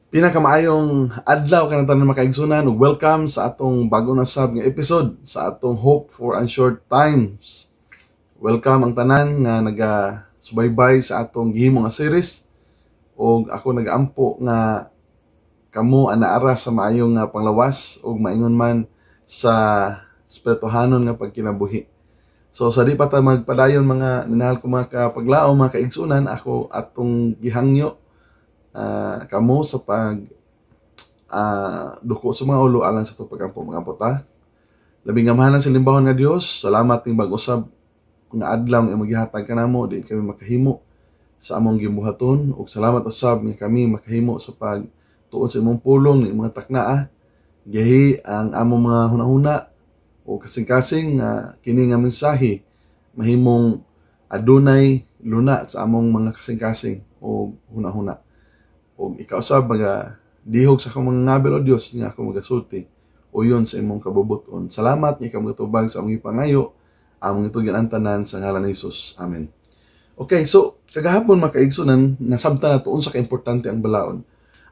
Pinakamaayong adlaw kanang tanan makaigsunan ug welcome sa atong bago na sab nga episode sa atong Hope for Unshort Times. Welcome ang tanan nga naga-subaybay sa atong gihimo nga series ug ako nagaampo nga kamo anaara sa maayong nga panglawas ug maingon man sa espirituhanon nga pagkinabuhi. So sa di pa ta magpadayon mga minahal ko mga kapaglaom mga kaigsunan, ako atong gihangyo kamo sa pag duko sa mga ulo alang sa itong pagampo mga puta. Labing amahanan sa limbahon nga Dios, salamat ning bag-usab nga adlaw nga magihatag kanamo di kami makahimo sa among gibuhaton, ug salamat usab nga kami makahimo sa pagtuon sa imong pulong ni mga taknaa gahi ang among mga hunahuna o kasing-kasing kini nga mensahe mahimong adunay luna sa among mga kasing-kasing o hunahuna. O ikaw sab dihog sa akong mga ngabel o Dios nga ako magasulti o yun sa imong kabubuton. Salamat nga ikaw magatubag sa among ipangayo, among itugyan ang tanan sa ngalan ni Jesus. Amen. Okay, so kagahapon makaigsunan nasabtan nato unsa ka importante ang balaod.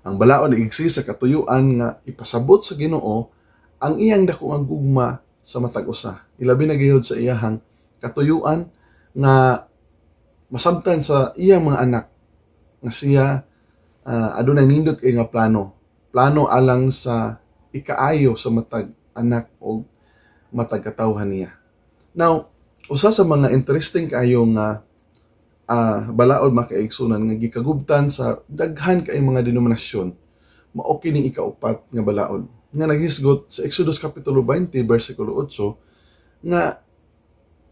Ang balaod igsi sa katuyuan nga ipasabot sa Ginoo ang iyang dako nga gugma sa matag usa. Ilabi na gayud sa iyahang katuyuan nga masabtan sa iyang mga anak nga siya adunay nindot kay nga plano alang sa ikaayo sa matag anak o matag katawhan niya. Now, usa sa mga interesting kayo nga balaod makaigsunan nga gikagubtan sa daghan kay mga denominasyon, mao kining ikaupat nga balaod nga naghisgot sa Exodus kapitulo 20 bersikulo 8 nga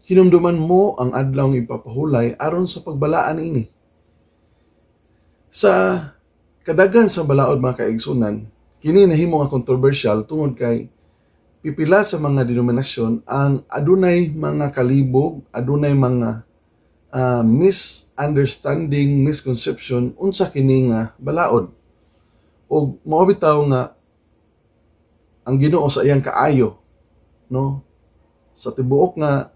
hinumduman mo ang adlaw nga ipapahulay aron sa pagbalaan ini. Sa kadagan sa balaod mga kaigsunan, kini nahimo nga controversial tungod kay pipila sa mga denominasyon ang adunay mga kalibog, adunay mga misunderstanding, misconception unsa kini nga balaod. Og mao bitaw nga ang Ginoo sa iyang kaayo, no? Sa tibuok nga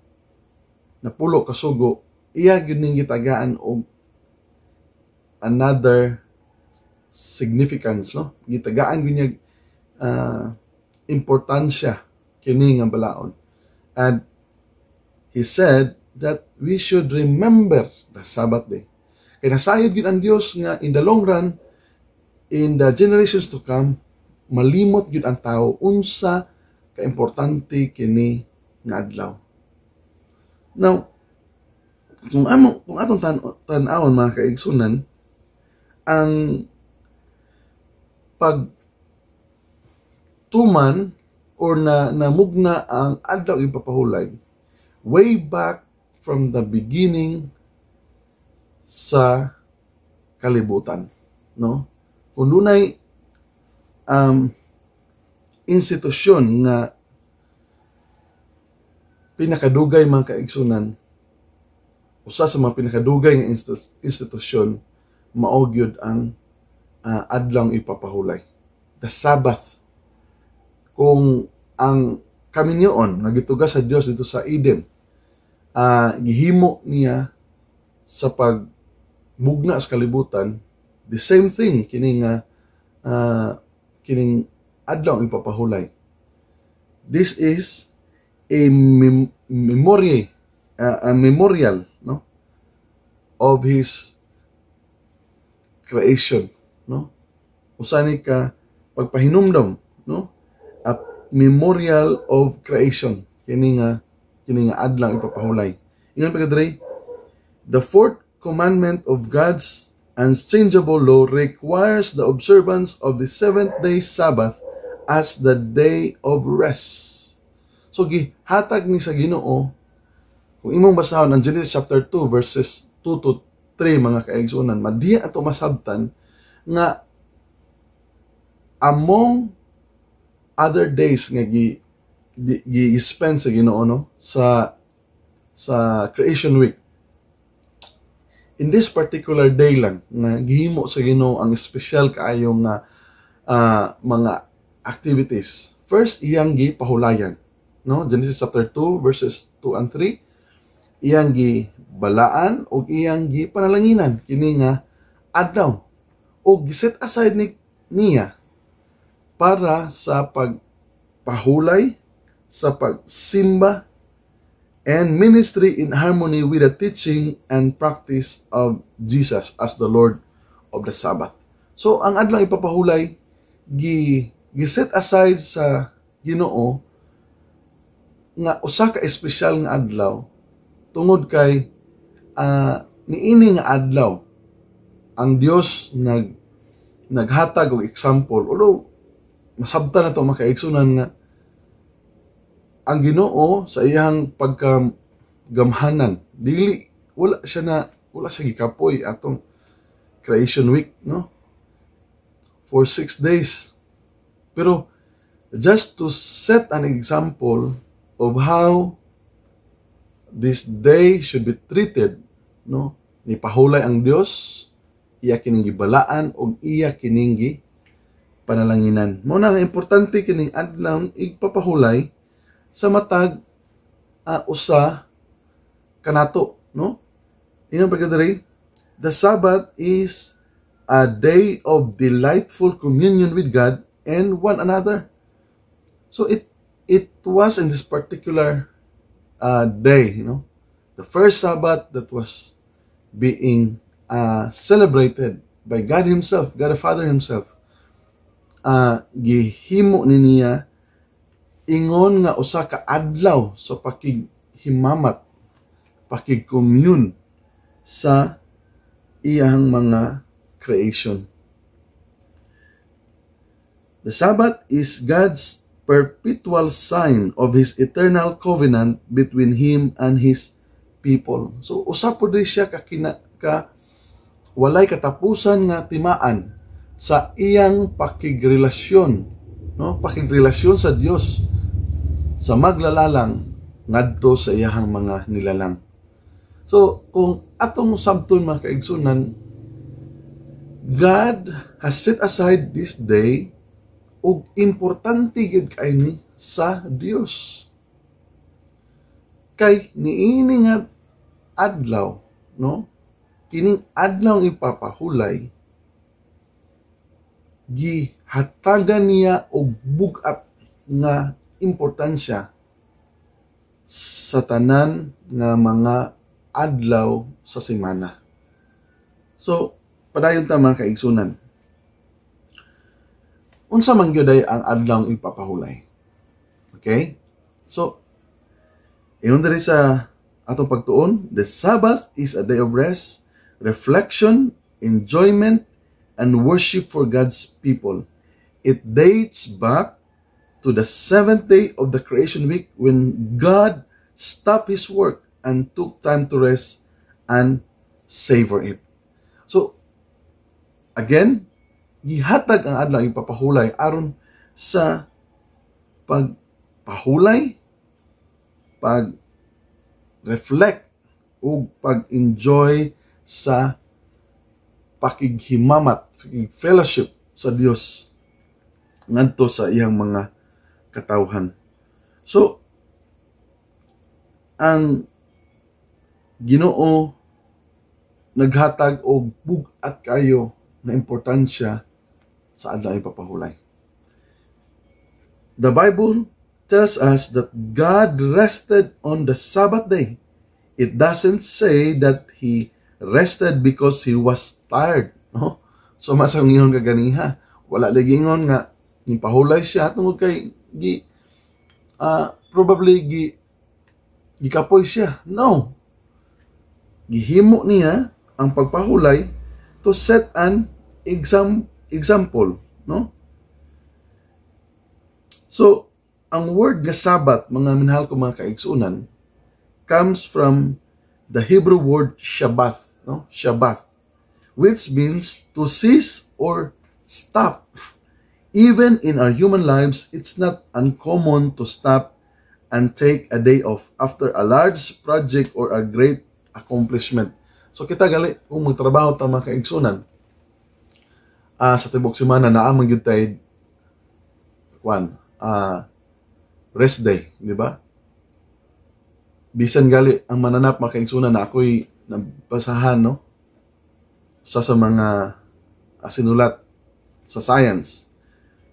napulo ka sugo, iya gyud ning gitagaan og another significance, no? Gitagaan gyud importansya kini nga balaod. And he said that we should remember the Sabbath day. Kaya nasayod gyud ang Dios nga in the long run, in the generations to come, malimot gyud ang tao unsa ka importante kini nga adlaw. Now, kung atong tan-awon mga kaigsunan, ang pagtuman or namugna ang adlaw ipapahulay way back from the beginning sa kalibutan, no? Kung dunay institusyon nga pinakadugay mga kaigsunan, usa sa mga pinakadugay nga institusyon mao gyud ang adlaw ipapahulay, the Sabbath. Kung ang kaminyoon nga gitugas sa Dios dito sa Eden, gihimo niya sa pagbugna sa kalibutan, the same thing kining adlaw ipapahulay. This is a memorial, no, of his creation, no? Usani ka pagpahinumdom, no? A memorial of creation kini nga adlaw ipapahulay. Ingon pa kadre, the fourth commandment of God's unchangeable law requires the observance of the seventh-day Sabbath as the day of rest. So gihatag ni sa Ginoo, kung imong basahon ang Genesis chapter 2 verses 2 to 3 mga kaigsunan, madiha ato masabtan nga among other days nga gi-spend sa Ginoo, no, sa creation week, in this particular day lang nga gihimo sa Ginoo ang special kaayo nga mga activities. First, iyang gipahulayan, no? Genesis chapter 2 verses 2 and 3, iyang gibalaan o iyang gipanalanginan kini nga adlaw. O giset aside ni niya para sa pagpahulay, sa pagsimba, and ministry in harmony with the teaching and practice of Jesus as the Lord of the Sabbath. So, ang adlaw ipapahulay, gi-set aside sa Ginoo nga usa ka espesyal nga adlaw tungod kay niini nga adlaw ang Dios naghatag og example. Although masabtan na to makaigsunan nga ang Ginoo sa iyang pagkagamhanan wala siya gikapoy atong creation week, no, for 6 days, pero just to set an example of how this day should be treated, no, nipahulay ang Dios, iya kining gibalaan og iya kining panalanginan. Mao na nga importante kining adlaw igpapahulay sa matag usa kanato, no? Ingon pagkadiri, the Sabbath is a day of delightful communion with God and one another. So it was in this particular day, you know, the first Sabbath that was being celebrated by God Himself, God the Father Himself. Gihimo niya ingon nga usa ka adlaw sa pakighimamat, pakig-commune sa iyang mga creation. The Sabbath is God's perpetual sign of His eternal covenant between Him and His people. So usa po rin siya walay katapusan nga timaan sa iyang pakigrelasyon, no? Pakigrelasyon sa Dios sa maglalalang ngadto sa iyang mga nilalang. So kung atong sabton mga kaigsunan, God has set aside this day ug importante gyud kaini sa Dios. Kay niini nga adlaw, no? Kining adlaw ipapahulay, gihatagan niya og bugat nga importansya sa tanan nga mga adlaw sa semana. So, padayon ta mga kaigsunan. Unsa man gyud ang adlaw ipapahulay? Okay? So, ingon diri sa atong pagtuon, the Sabbath is a day of rest, reflection, enjoyment, and worship for God's people. It dates back to the 7th day of the creation week when God stopped His work and took time to rest and savor it. So, again, gihatag ang adlaw ipapahulay aron sa pagpahulay, pag-reflect ug pag-enjoy sa pakighimamat, fellowship sa Dios ngadto sa iyang mga katawhan. So, ang Ginoo naghatag og bugat kayo na importansya sa adlaw ipapahulay. The Bible tells us that God rested on the Sabbath day. It doesn't say that He rested because He was tired, no? So masang ingon kaganiha, wala ligingon nga nipahulay siya tungod kay probably gikapoy siya. No. Gihimo niya ang pagpahulay to set an example, no? So, ang word nga Sabbath, mga minahal ko mga kaigsunan, comes from the Hebrew word Shabbat, no? Shabbat, which means to cease or stop. Even in our human lives, it's not uncommon to stop and take a day off after a large project or a great accomplishment. So kita gali kung magtrabaho ta mga kaigsunan, sa tibok semana naamang gyud tay rest day, di ba? Bisan gali ang mananap mga kaigsunan na ako'y nabasahan, no? Sa mga sinulat sa science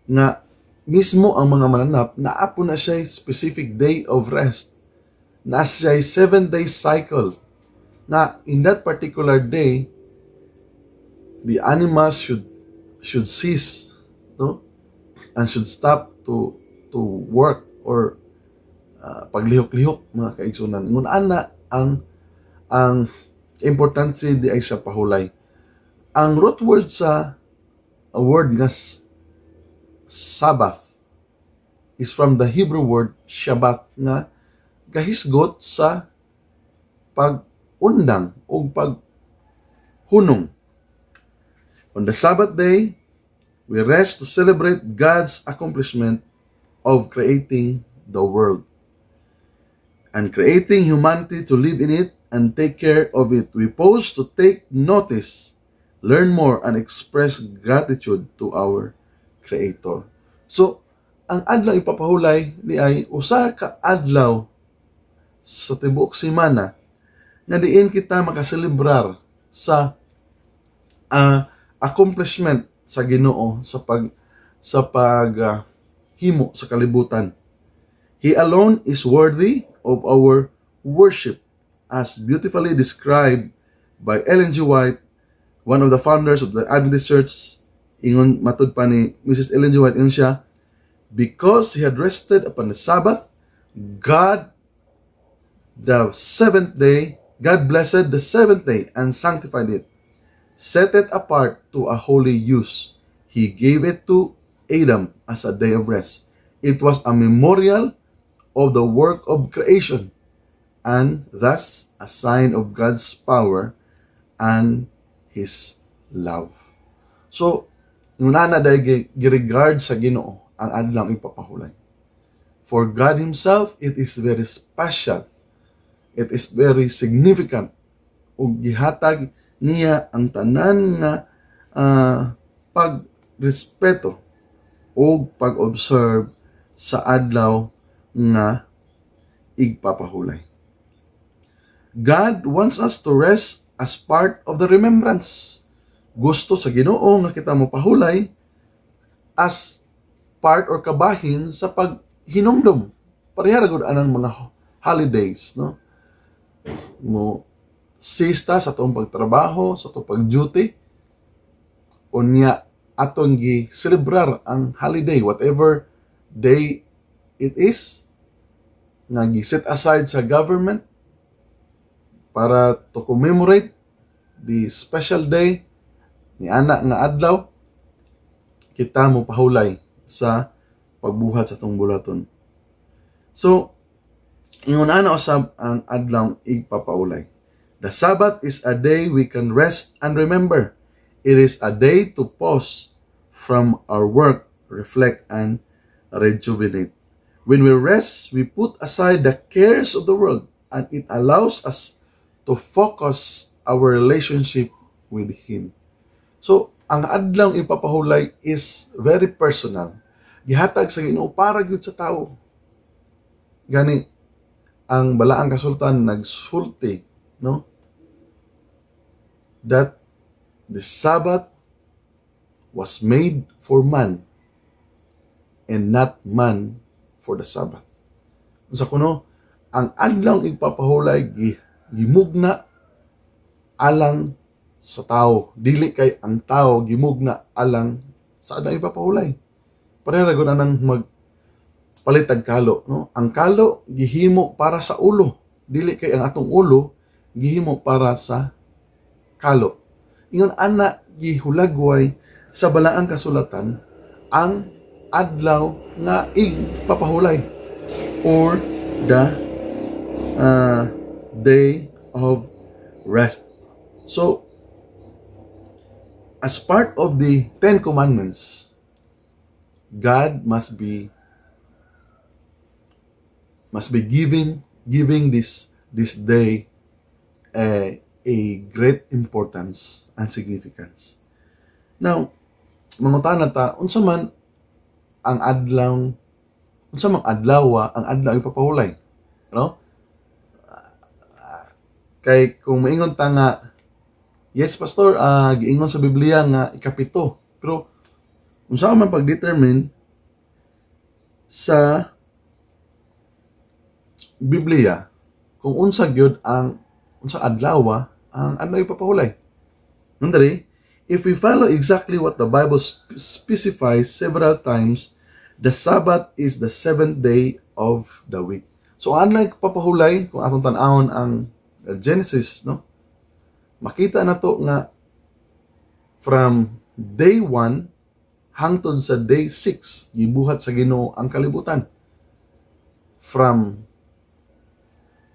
nga mismo ang mga mananap naapo na siya specific day of rest, na siya 7-day cycle, na in that particular day the animals should cease, no, and should stop to work or paglihok-lihok, mga kaigsunan. Ngun ana ang importante di ay sa pahulay. Ang root word sa word nga Sabbath is from the Hebrew word Shabbat, nga gahisgot sa pag-undang o paghunong. On the Sabbath day, we rest to celebrate God's accomplishment of creating the world and creating humanity to live in it and take care of it. We pause to take notice, learn more, and express gratitude to our Creator. So, ang adlaw ipapahulay ni ay usa ka adlaw sa tibuok semana nga diin kita makaselebrar sa accomplishment sa Ginoo sa himo sa kalibutan. He alone is worthy of our worship, as beautifully described by Ellen G. White, one of the founders of the Adventist Church. Ingon matud pa ni Mrs. Ellen G. White, siya, because he had rested upon the Sabbath, God blessed the seventh day and sanctified it, set it apart to a holy use. He gave it to Adam as a day of rest. It was a memorial of the work of creation, and thus a sign of God's power and His love. So, una na dahil giregard sa Ginoo ang adlaw ipapahulay. For God Himself, it is very special. It is very significant. O gihatag niya ang tanan nga pagrespeto o pag-observe sa adlaw nga igpapahulay. God wants us to rest as part of the remembrance. Gusto sa Ginoo nga kita mo pahulay as part or kabahin sa paghinumdum. Pareha gud anang mga holidays, no? Mo siesta sa atong pagtrabaho, sa atong pag-duty, unya aton gi celebrar ang holiday, whatever day it is, nga gi-set aside sa government para to commemorate the special day ni anak nga adlaw, kita mo pahulay sa pagbuhat sa atong bulaton. So, ingon ana usab ang adlaw igpapaulay. The Sabbath is a day we can rest and remember. It is a day to pause from our work, reflect, and rejuvenate. When we rest, we put aside the cares of the world, and it allows us to focus our relationship with Him. So, ang adlaw ipapahulay is very personal. Gihatag sa Ginoo para gyud sa tao. Gani ang balaang kasultan nagsulti, no? That the Sabbath was made for man and not man for the Sabbath. Unsa kuno, ang adlaw ipapahulay gimugna alang sa tao, dili kay ang tao gimugna alang sa adlaw ipapahulay. Pareha gud nang magpalitag kalo, no? Ang kalo gihimo para sa ulo, dili kay ang atong ulo gihimo para sa kalo. Ingon ana gihulagway sa balaang kasulatan ang adlaw nga igpapahulay or the day of rest. So, as part of the Ten Commandments, God must be giving this day a great importance and significance. Now, mangutana ta, unsa man ang adlaw, unsa mang adlaw ang adlaw ipapahulay, no? Kay kung maingon ta nga, yes pastor, giingon sa Biblia nga ikapito, pero Unsa man pag-determine sa Biblia kung unsa gyud ang unsa adlaw ang adlaw ipapahulay. Nandari, if we follow exactly what the Bible specifies several times, the Sabbath is the 7th day of the week. So adlaw ipapahulay kung atong tan-awon ang Genesis, no? Makita na to nga from day 1 hangtod sa day 6 gibuhat sa Ginoo ang kalibutan. From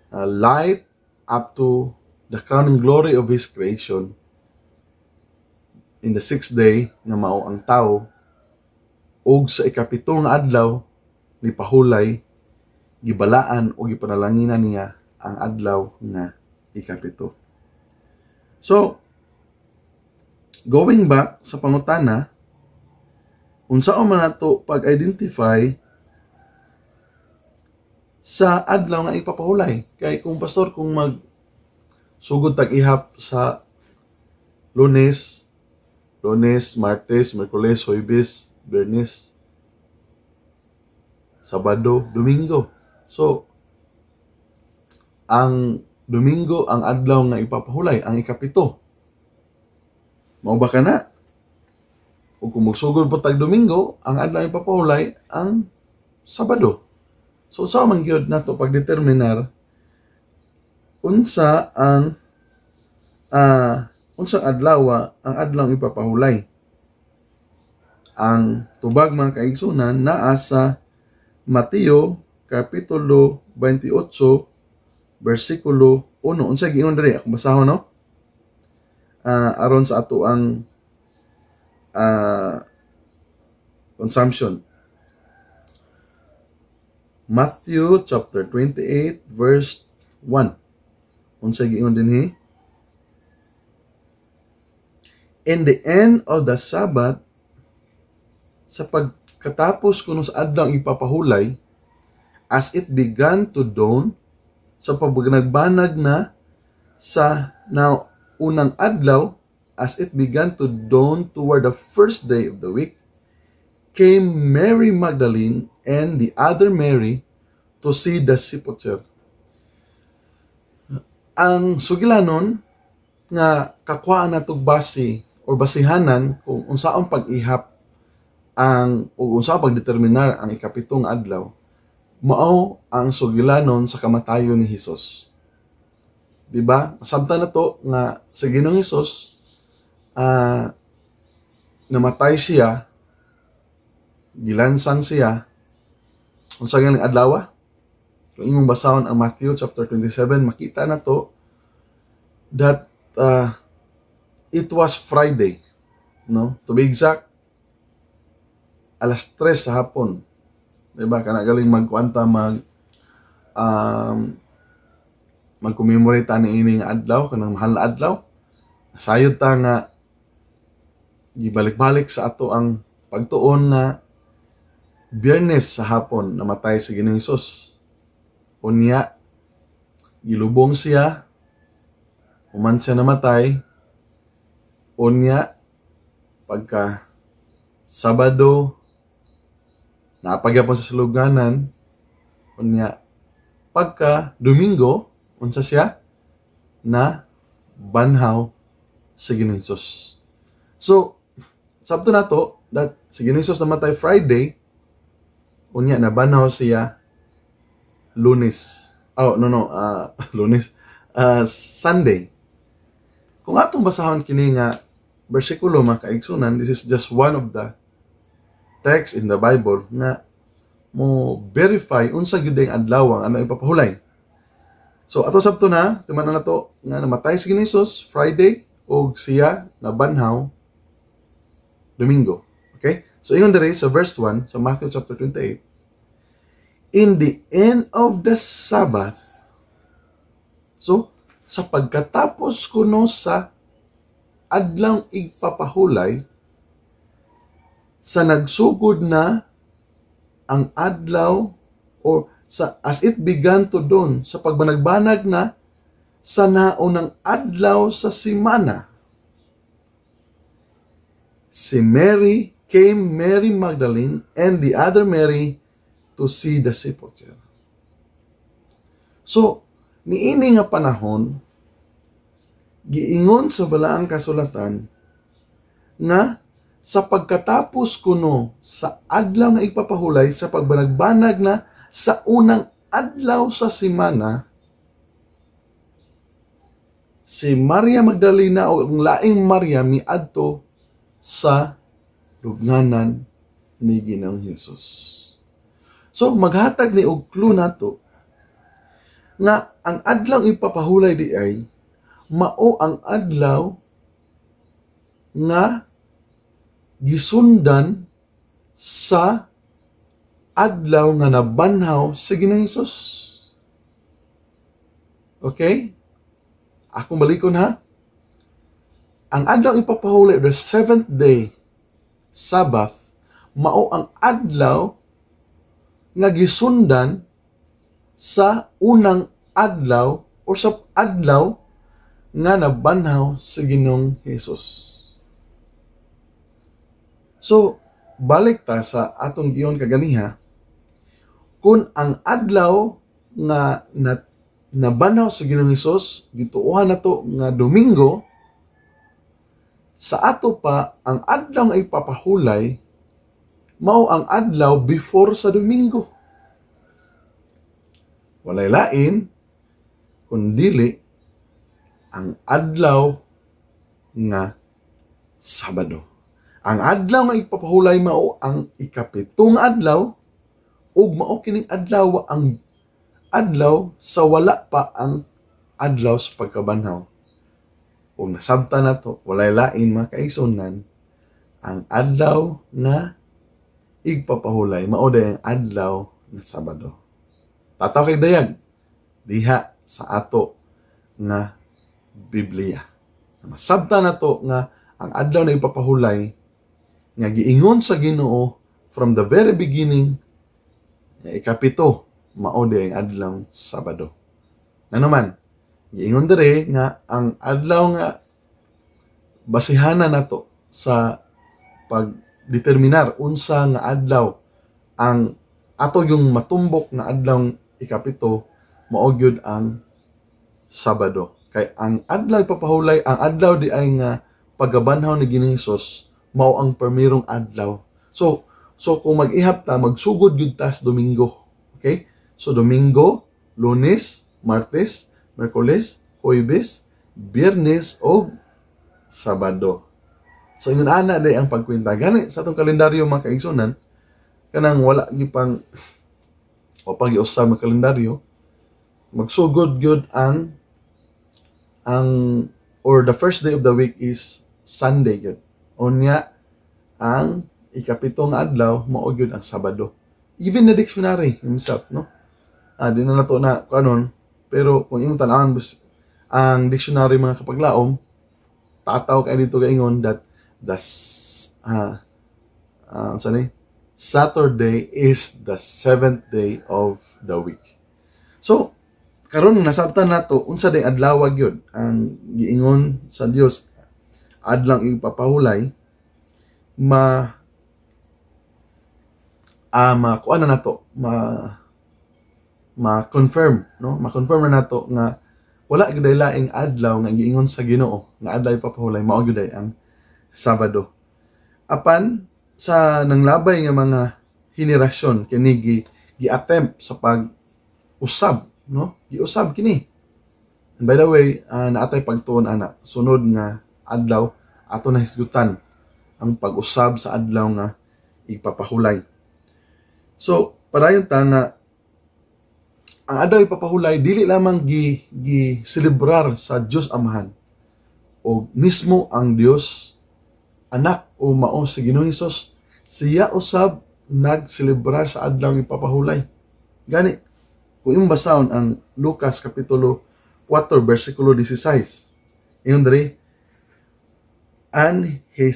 light up to the crowning glory of His creation. In the 6th day na mao ang tao, ug sa ikapito nga adlaw ni pahulay gibalaan o gipanalanginan niya ang adlaw nga ikapito. So, going back sa pangutana, unsa man nato pag-identify sa adlaw nga ipapahulay? Kay kung pastor, kung sugod tag-ihap sa Lunes, Martes, Miyerkules, Huwebes, Biyernes, Sabado, Domingo. So, ang Domingo ang adlaw nga ipapahulay, ang ikapito. Mao ba kana? O kung magsugod po tag Domingo, ang adlaw nga ipapahulay ang Sabado. So, sa man gyud nato pagdeterminar unsa ang unsang adlaw ang adlaw ipapahulay. Ang tubag mga kaigsunan naa sa Mateo kapitulo 28 versikulo 1. Unsay giingon diri? Ako basahon, no? Aron sa ato ang consumption. Matthew chapter 28 verse 1. Unsay giingon dinhi? In the end of the Sabbath, sa pagkatapos kuno sa adlaw ipapahulay, as it began to dawn, sa pagbanag na sa unang adlaw, as it began to dawn toward the first day of the week, came Mary Magdalene and the other Mary to see the sepulchre. Ang sugilanon nga kakuhaan natog base or basihanan kung unsaon pag-ihap o unsaon pagdeterminar ang ikapitong adlaw, mao ang sugilanon sa kamatayon ni Hesus. Diba? Sabta na to nga sa Ginoong Hesus, namatay siya, gilansang siya, unsa ganing adlaw? Kung imong basahon ang Matthew chapter 27, makita na to that it was Friday, no? To be exact, alas 3 sa hapon. Diba? Kana galing magkwanta mag-commemorate ni ining adlaw, kanang mahal na adlaw. Sayod ta nga gibalik-balik sa ato ang pagtuon na Biyernes sa hapon namatay si Ginoong Hesus. Unya gilubong siya, human siya namatay. Unya pagka Sabado napagyapon sa saluganan. Unya pagka Domingo unsa siya na banhaw sa Ginoong Hesus. So sabto nato that si Ginoong Hesus namatay Friday, unya na banhaw siya Lunes. Lunes. Sunday. Kung atong basahon kini nga bersikulo mga kaigsunan, this is just one of the text in the Bible na mo verify unsa gyud ang adlaw ang ipapahulay. So ato sabto na timan na to nga namatay si Ginoong Hesus Friday ug siya nabanhaw Domingo. Okay? So ingon diri sa verse 1 sa Matthew chapter 28, in the end of the Sabbath. So sa pagkatapos kuno sa adlaw igpapahulay, sa nagsugod na ang adlaw or as it began to dawn, sa pagbanagbanag na sa naunang adlaw sa simana, si Mary came Mary Magdalene and the other Mary to see the sepulchre. So, niini nga panahon, giingon sa balaang kasulatan nga sa pagkatapos kuno sa adlaw nga ipapahulay sa pagbanag-banag na sa unang adlaw sa semana, si Maria Magdalena o ang laing Maria miadto sa lubnganan ni Ginoong Hesus. So maghatag ni og clue nato nga ang adlaw ipapahulay di ay mao ang adlaw nga gisundan sa adlaw nga nabanhaw sa Ginoong Hesus. Okay? Akong balikon ha. Ang adlaw ipapahuli, the 7th day, Sabbath, mao ang adlaw nga gisundan sa unang adlaw o sa adlaw nga nabanhaw sa Ginoong Hesus. So, balik ta sa atong giyon kaganiha, kung ang adlaw nga nabanhaw sa Ginoong Hesus, gituohan na to nga Domingo, sa ato pa, ang adlaw nga ipapahulay, mao ang adlaw before sa Domingo. Walay lain, kundili, ang adlaw nga Sabado. Ang adlaw nga ipapahulay mao ang ikapitong adlaw, ug mao kining adlaw ang adlaw sa wala pa ang adlaw sa pagkabanhaw. Kung nasabta na to, walay lain mga kaigsunan, ang adlaw na igpapahulay, mao day ang adlaw na Sabado. Tataw kay dayag, diha sa ato nga Biblia. Nasabta na to nga ang adlaw na ipapahulay, nga giingon sa Ginoo from the very beginning, ikapito, mao day ang adlaw Sabado. Nanuman, giingon dere nga ang adlaw nga basihana nato sa pagdeterminar unsa nga adlaw ang ato yung matumbok na adlaw ikapito, mao gyud ang Sabado. Kay ang adlaw ipapahulay, ang adlaw di ay nga pagabanhaw ni Ginoong Hesus, mao ang permirong adlaw. So kung mag-ihap ta, magsugod gyud ta sa Domingo. Okay? So, Domingo, Lunes, Martes, Merkules, Huwebes, Biyernes, o Sabado. So, ingon ana day ang pagkwenta. Gani, sa itong kalendaryo mga kaigsunan, kanang wala gipang o pag-iusab ng kalendaryo, magsugod gyud ang or the first day of the week is Sunday gyud. Unya, ang ikapitong adlaw, mao gyud ang Sabado. Even na dictionary himself, no? Di na nato na kanon, pero kung imong tan-awon ang dictionary mga kapaglaom, tataw kay dito kaingon that Saturday is the 7th day of the week. So, karon nasabtan nato unsa day adlaw gyud ang giingon sa Dios adlaw ipapahulay, kuan na nato, ma-confirm, no? Ma-confirm na nato nga wala gyud laing adlaw nga giingon sa Ginoo nga adlaw ipapahulay, mao gyud ang Sabado. Apan sa nanglabay nga mga henerasyon kini gi-attempt sa pag-usab, no? Gi-usab kini. And by the way, naatay pagtuon ana sunod nga adlaw ato na hisgutan ang pag-usab sa adlaw nga ipapahulay. So, padayon ta nga ang adlaw ipapahulay dili lamang gi-celebrar sa Dios Amahan o mismo ang Dios Anak o mao si Ginoong Hesus, siya usab nag-celebrar sa adlaw ipapahulay. Gani, kung imong basahon ang Lucas kapitulo 4 versikulo 16, iyon diri, and he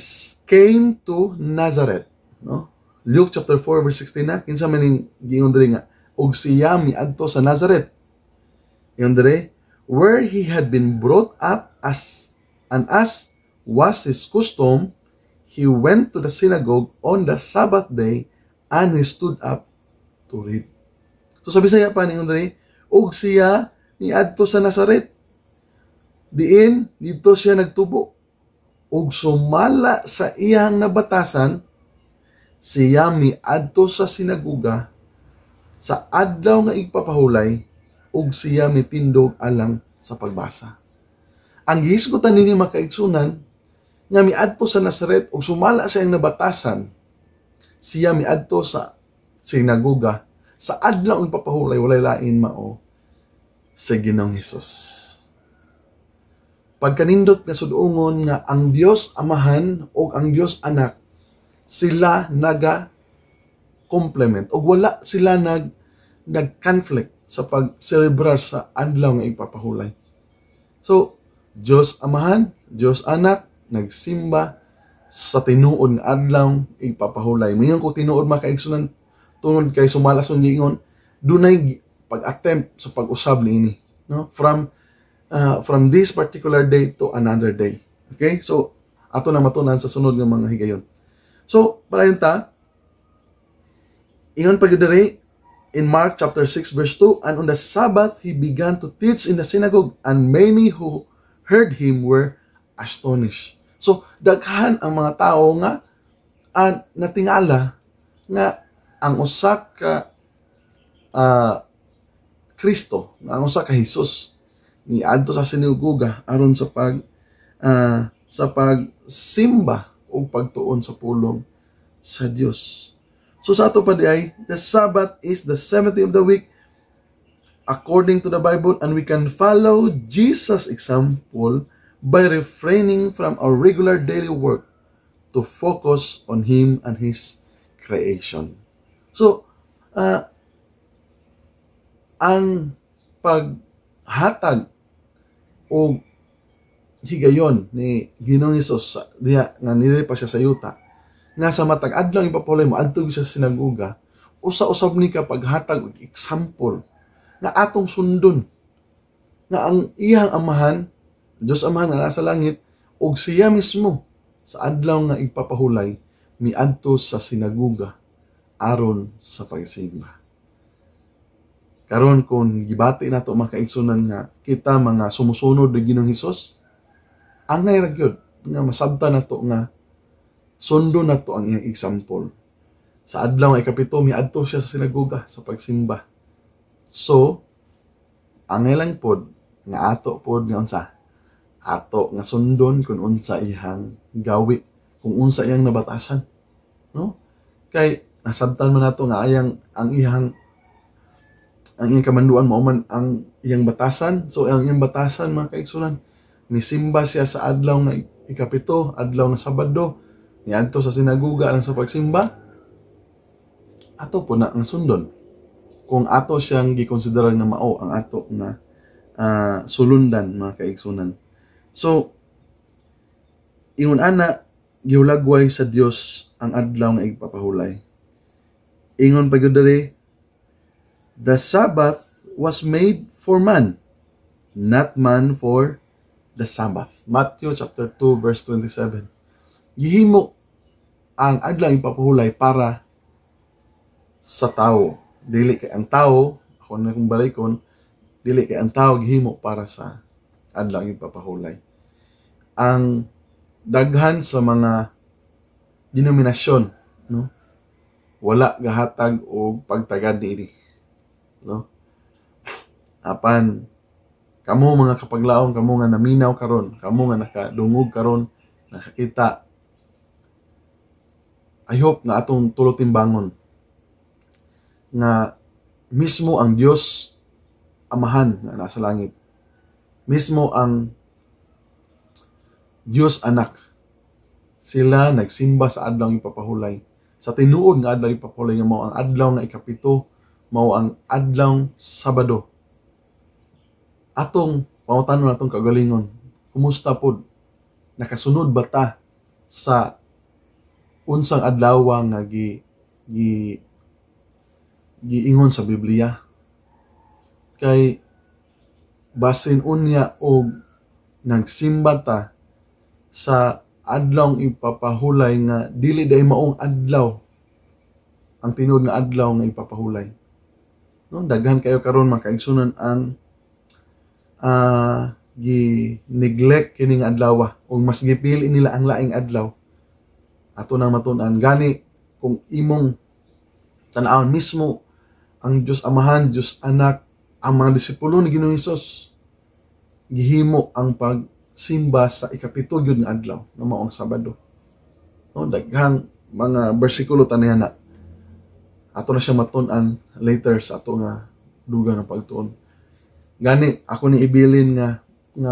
came to Nazareth, no? Luke chapter 4 verse 16 na, kinsa man ning giingon diri nga ug siya miadto sa Nazareth. Iyon diri, where he had been brought up as was his custom, he went to the synagogue on the Sabbath day and he stood up to read. So sa Bisaya pa ningon diri, ug siya niadto sa Nazaret. Diin dito siya nagtubo. Ug sumala sa iyang nabatasan, siya miadto sa sinaguga sa adlaw nga igpapahulay ug siya mitindog alang sa pagbasa. Ang gihisgotan nini makaigsunan nga miadto sa Nazaret ug sumala sa iyang nabatasan, siya miadto sa sinaguga sa adlaw nga igpapahulay walay lain mao sa Ginoong Hesus. Pagkanindot nga sudungon nga ang Dios Amahan o ang Dios Anak, sila naga-complement o wala sila nag-conflict sa pag-celebrar sa adlaw nga ipapahulay. So, Dios Amahan, Dios Anak, nagsimba sa tinuod nga adlaw ipapahulay. Mayon ko tinuod makaigsunan tungod kay sumalason giingon, dunay pag-attempt sa pag-usab niini, no? From this particular day to another day. Okay? So, ato na matunan sa sunod ng mga higayon. So, parayon ta, ingon pagdiri in Mark chapter 6 verse 2, and on the Sabbath he began to teach in the synagogue, and many who heard him were astonished. So, daghan ang mga tao nga natingala nga ang usa ka Kristo, nga ang usa ka Hesus ni adto sa sinaguga aron sa pagsimba o pagtuon sa pulong sa Dios. So sa ato pa di ay, the Sabbath is the 7th day of the week according to the Bible, and we can follow Jesus' example by refraining from our regular daily work to focus on Him and His creation. So, ang paghatag o higayon ni Ginoong Hesus diha nga nilay pa siya sa yuta nga sa matag adlaw ipapulay mo adto sa sinaguga, usa-usab ni ka paghatag og example nga atong sundon nga ang iyang amahan, Dios Amahan nga nasa langit, ug siya mismo sa adlaw nga ipapahulay miadto sa sinaguga aron sa pagsimba. Karon kung gibati nato makaigsunan nga kita mga sumusunod ni Ginoong Hesus, angay ra gyud nga masabtan nato nga sundo nato ang iyang example. Sa adlaw nga ikapito miadto siya sa sinaguga sa pagsimba. So, angay lang pod nga ato pod nga unsa? Ato nga sundon kung unsa iyang gawi, kung unsa iyang nabatasan, no? Kay nasabtan man nato nga ang iyang kamanduan mo man ang iyang batasan. So ang iyang batasan mga kaigsunan, nisimba siya sa adlaw nga ikapito, adlaw nga Sabado, niadto sa sinaguga lang sa pagsimba. Ato po na ang sundon kung ato siyang gikonsiderar nga mao ang ato na sulundan mga kaigsunan. So ingon ana, gihulagway sa Dios ang adlaw nga igpapahulay. Ingon pagdiri, the Sabbath was made for man, not man for the Sabbath. Matthew chapter 2 verse 27. Gihimo ang adlaw ipapahulay para sa tao. Dili kay ang tao, ako na kung balikon, dili kay ang tao gihimo para sa adlaw ipapahulay. Ang daghan sa mga denominasyon, no? Wala gahatag o pagtagad niini, no? Apan kamo mga kapaglaom, kamo nga naminaw karon, kamo nga nakadungog karon, nakakita, I hope nga atong tulo timbangon nga mismo ang Dios Amahan nga nasa langit, mismo ang Dios Anak, sila nagsimba sa adlaw ipapahulay. Sa tinuod nga adlaw ipapahulay nga mao ang adlaw nga ikapito, mao ang adlaw Sabado. Atong pangutanon natong kagalingon, kumusta pod? Nakasunod ba ta sa unsang adlaw nga giingon sa Biblia? Kay basin unya og nagsimba ta sa adlaw ipapahulay nga dili day maong adlaw ang tinuod nga adlaw nga ipapahulay. No, daghan kayo karon makaigsunan ang gi-neglect kini nga adlaw o mas gipili nila ang laing adlaw. Ato nang matun-an gani kung imong tan-awon mismo ang Diyos Amahan, Diyos Anak, ang mga disipulo ni Ginoong Hesus gihimo ang pagsimba sa ikapito gyud nga adlaw nga mao ang Sabado. No, daghang mga bersikulo tanihana. Ato na siya matun-an later sa ato nga dugang nga pagtuon. Gani ako ni ibilin nga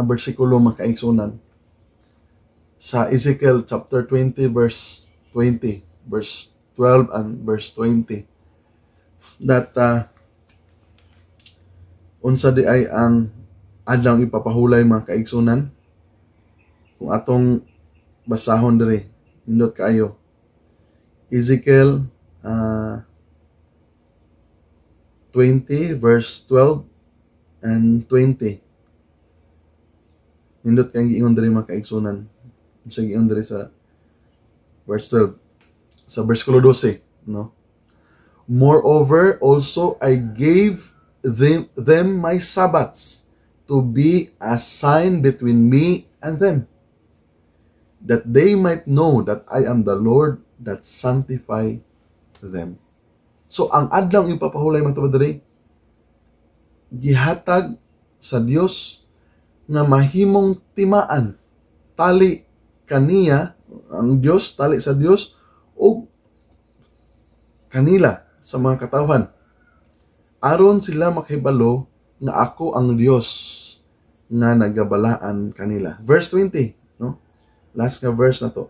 bersikulo makaigsunan sa Ezekiel chapter 20 verse 20, verse 12 and verse 20, that unsa di ay ang adlaw ipapahulay mga kaigsunan. Kung atong basahon diri, nindot kaayo. Ezekiel 20 verse 12 and 20. Nindot kayong giingon diri mga kaigsunan. Unsa giingon diri sa verse 12, sa bersikulo 12, no? Moreover, also I gave them my Sabbaths to be a sign between me and them, that they might know that I am the Lord that sanctify them. So, ang adlaw ang ipapahulay mga diri, gihatag sa Dios nga mahimong timaan, tali kaniya, ang Dios, tali sa Dios, o kanila sa mga katawhan, aron sila makahibalo nga ako ang Dios nga nagabalaan kanila. Verse 20, no? Last nga verse na to.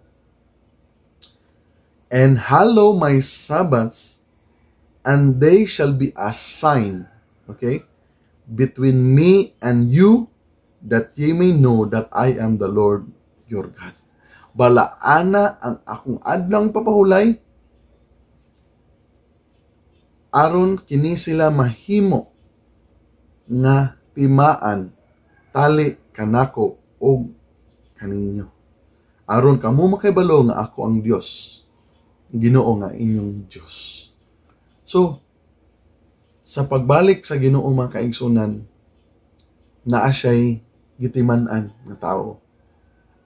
And hallow my Sabbaths, and they shall be a sign, okay, between me and you, that ye may know that I am the Lord your God. Balaana ang akong adlaw ipapahulay, aron kini sila mahimo nga timaan, tali kanako og kaninyo, aron kamo makahibalo nga ako ang Dios, Ginoo nga inyong Dios. So, sa pagbalik sa Ginoo mga kaigsunan, naa siya'y gitiman-an nga tao.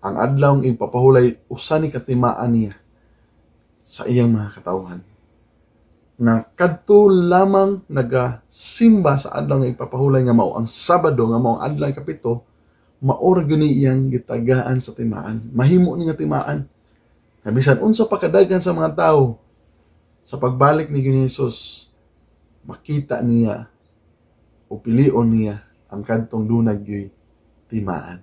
Ang adlaw ng ipapahulay, usa ni katimaan niya sa iyang mga katawhan. Na kadto lamang nagasimba sa adlaw ng ipapahulay nga mao ang Sabado, nga mao ang adlaw ng kapito, maor gyud iyang gitagaan sa timaan. Mahimo ni nga timaan. Bisan unsa pa kadagan sa mga tao, sa pagbalik ni Ginoong Hesus, makita niya o pilion niya ang kadtong dunag gyud timaan.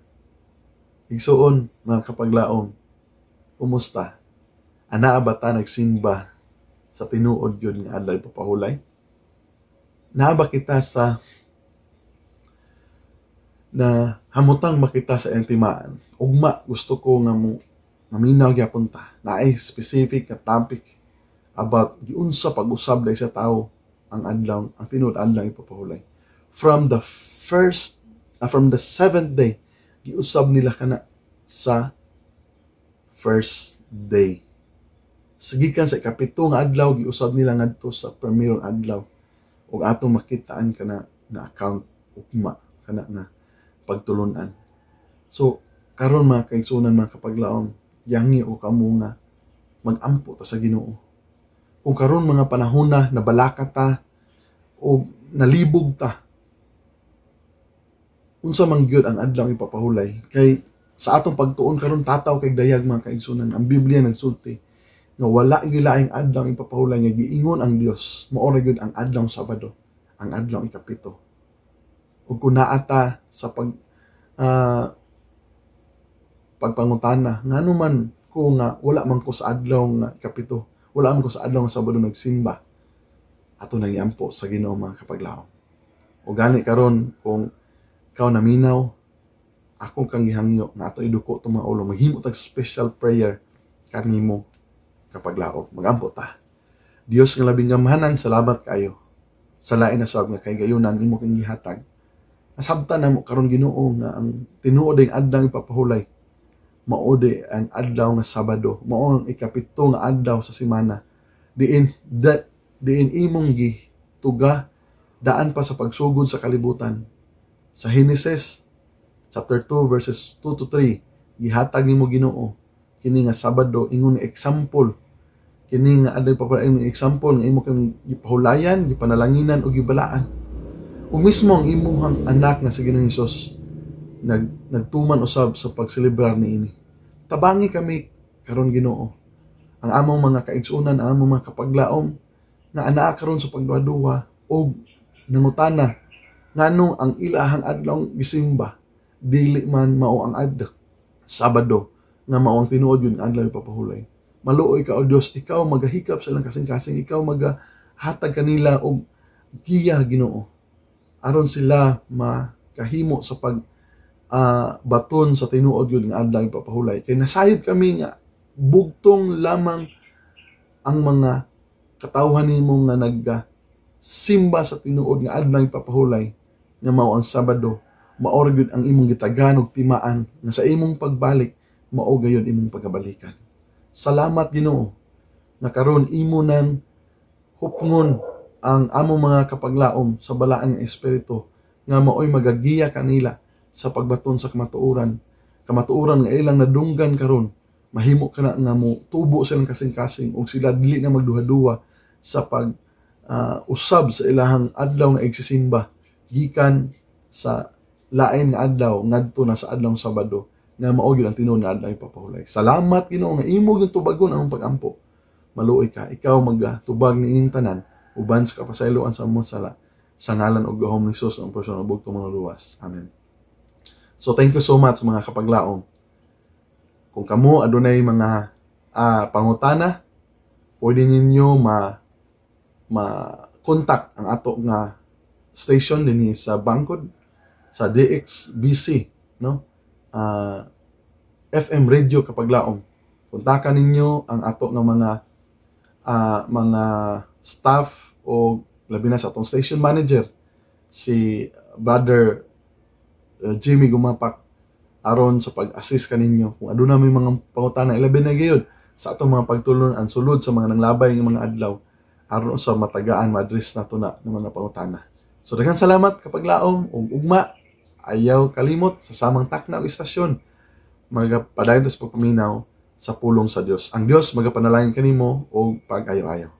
Igsuon, mga kapaglaom, kumusta? Anaa ba ta nagsimba sa tinuod yun nga adlaw ipapahulay? Naa ba kita sa na hamutang makita sa iyang timaan? Ugma, gusto ko nga mo maminaw gyapon ta. Naay specific na topic about giunsa pag-usab sa tao ang adlaw, ang tinuod adlaw ipapahulay. From the seventh day, giusab nila kana sa first day. Sigikan sa ikapito nga adlaw, giusab nila ngadto sa primerong adlaw. Ug atong makitaan kana na account ugma kana nga pagtulunan. So karon mga kaigsunan, mga kapaglaom, yangi o kamo nga mag-ampo ta sa Ginoo. Kung karon mga panahon na nabalaka ta o nalibog ta, unsa man gyud ang adlaw ipapahulay, kay sa atong pagtuon karon tataw kay dayag mga kaigsunan, ang Biblia nagsulti nga wala gyud laing adlaw ipapahulay nga giingon ang Dios mao ra gyud ang adlaw Sabado, ang adlaw ikapito. Ug kun naata sa pagpangutana ngano man ko nga wala man ko sa adlaw nga ikapito, wala man ko sa adlaw nga Sabado nagsimba, ato nang iampo sa Ginoo mga kapaglaom. O gani karon kung ikaw naminaw, akong kang gihangyo na ato iduko itong mga ulo, maghimo tag special prayer kanimo kapaglaom. Magampo ta. Dios nga labing gamahanan, salamat kayo sa lain na sab nga kay gayunan imo kang gihatag. Nasabtan namo karon Ginoo nga ang tinuod ang adlaw ipapahulay maode ang adlaw nga Sabado, mao ang ikapito nga adlaw sa semana. Diin imong tuga daan pa sa pagsugod sa kalibutan. Sa Genesis chapter 2 verses 2 to 3, gihatag nimo Ginoo kini nga Sabado ingon nga example, kini nga adlaw papalain example nga imo kang gipahulayan, gipanalanginan o gibalaan. Ug mismo ang imuhang anak nga si Ginoong Hesus nagtuman usab sa pagselebrar niini. Tabangi kami karon Ginoo ang among mga kaigsunan, ang among mga kapaglaom nga anaa karon sa pagduha-duha og nangutana nganong ang ilahang adlaw gisimba dili man mao ang adlaw Sabado nga mao ang tinuod yun adlaw ipapahulay. Maluoy ka o Dios, ikaw magahikap sa ilang kasing-kasing, ikaw magahatag kanila og giya Ginoo aron sila makahimo sa pag baton sa tinuod yun nga adlaw ipapahulay. Kay nasayod kami nga bugtong lamang ang mga katawhan nimo nga simba sa tinuod nga adlaw ipapahulay nga mao ang Sabado. Mao gyud ang imong gitagan og timaan nga sa imong pagbalik mao gayon imong pagabalikan. Salamat Ginoo nga karon imo nang hupngon ang among mga kapaglaom sa balaan nga espiritu nga maoy magagiya kanila sa pagbaton sa kamatuoran nga ilang nadunggan karon. Mahimo kana nga mo tubo silang kasing-kasing ug sila dili na magduha-duha sa pag usab sa ilahang adlaw nga igsisimba gikan sa lain nga adlaw ngadto na sa adlaw Sabado nga mao gyud ang tinuod nga adlaw ipapahulay. Salamat Ginoo nga imo gyud tubagon ang pagampo. Maluoy ka, ikaw magatubag niining tanan uban sa kapasayloan sa among sala sa ngalan og gahom ni Hesus ang personal bugtong mga luwas. Amen. So thank you so much mga kapaglaom. Kung kamo adunay mga pangutana, pwede ninyo ma-contact ang ato nga station dinhi sa Bangkod sa DXBC, no? FM Radio Kapaglaom. Kontakan ninyo ang ato nga mga staff o labi na sa atong station manager si Brother Jimmy Gumapak aron sa pag-assist kaninyo kung aduna may mga pangutana ilabi na gayud sa atong mga pagtulon ang sulod sa mga nanglabay ng mga adlaw aron sa matagaan ma-address nato na ng mga pangutana. So daghang salamat kapaglaom ug ugma ayaw kalimot sa samang takna og istasyon magapadayon sa pagpaminaw sa pulong sa Dios. Ang Dios magapanalangin kanimo og pag-ayo-ayo.